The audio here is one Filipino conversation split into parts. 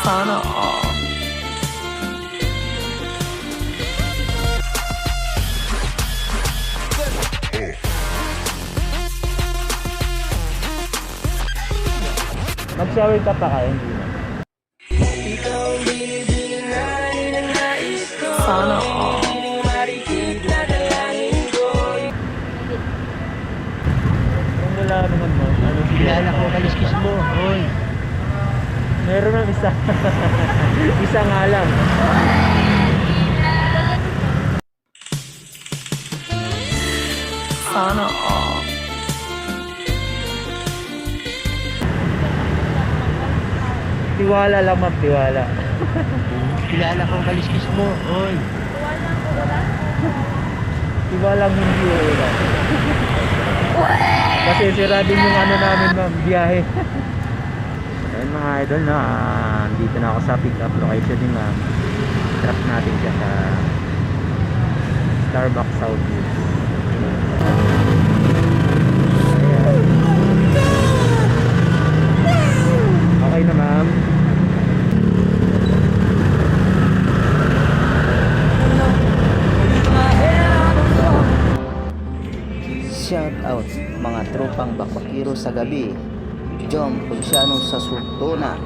Sana all. Mag-shower ka pa kaya, hindi na. Sana all. Kung nalaman mo, ano Kilala ko kaliskis mo. Hoy. meron ng isa. Isa nga lang. Sana all. Tiwala lang, ma'am, tiwala. Kilala ko kaliskis mo. Hoy. Tiwala hindi wala. Kasi sira din yung ano namin, ma'am, biyahe. Ayun mga idol na, dito na ako sa pick up location ni ma'am. Drop natin siya sa Starbucks Southwood. Okay na, ma'am. Shout out mga tropang bakbakiro sa gabi. Jom Pulsiano sa Sultona,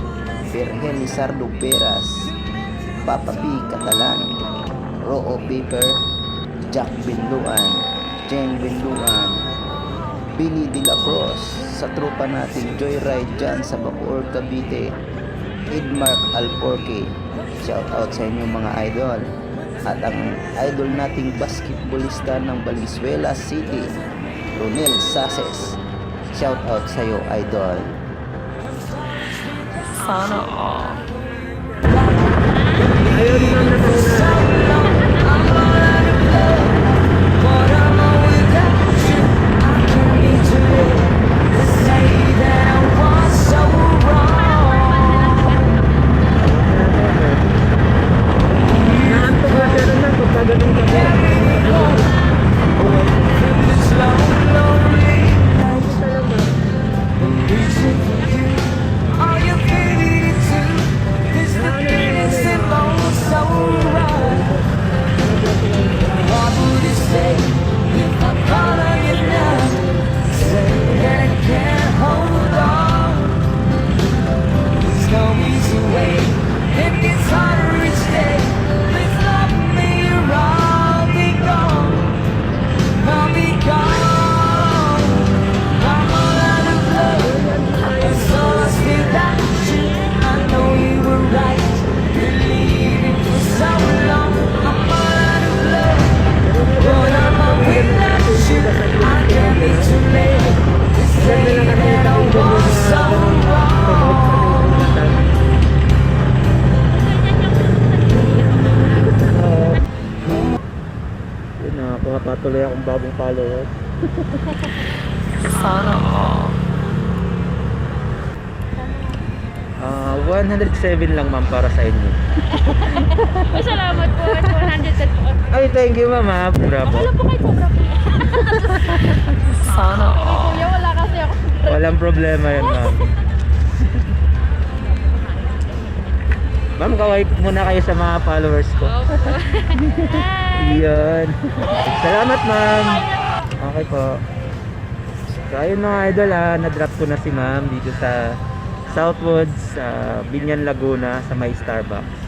Virgel Lizardo Peras, Papa P. Catalan, Roo Paper, Jack Binluan, Jeng Binluan, Billy De La Cruz, sa tropa nating Joyride dyan sa Bacoor, Cavite, Edmark Alporque. Shout out sa inyo mga idol. At ang idol nating basketballista ng Valenzuela City, Ronel Sases. Shout out sa iyo, idol. Sana all. Ayun, ma'am, naantok na siya rin lang pagka ganun ka po. Patuloy akong bagong followers. Sana all. 107 lang, ma'am, para sa inyo. Salamat po at 100 po. Ay, thank you, ma'am, ha. Bravo. Wala po kayo sobra po. Sana all. Kuya, wala kasi ako. Walang problema yun, ma'am. Ma'am, kaway muna kayo sa mga followers ko. Yun. Salamat, ma'am. Okay po. So, ayun mga idol, na-drop ko na si ma'am dito sa Southwoods, sa Binyan, Laguna, sa may Starbucks.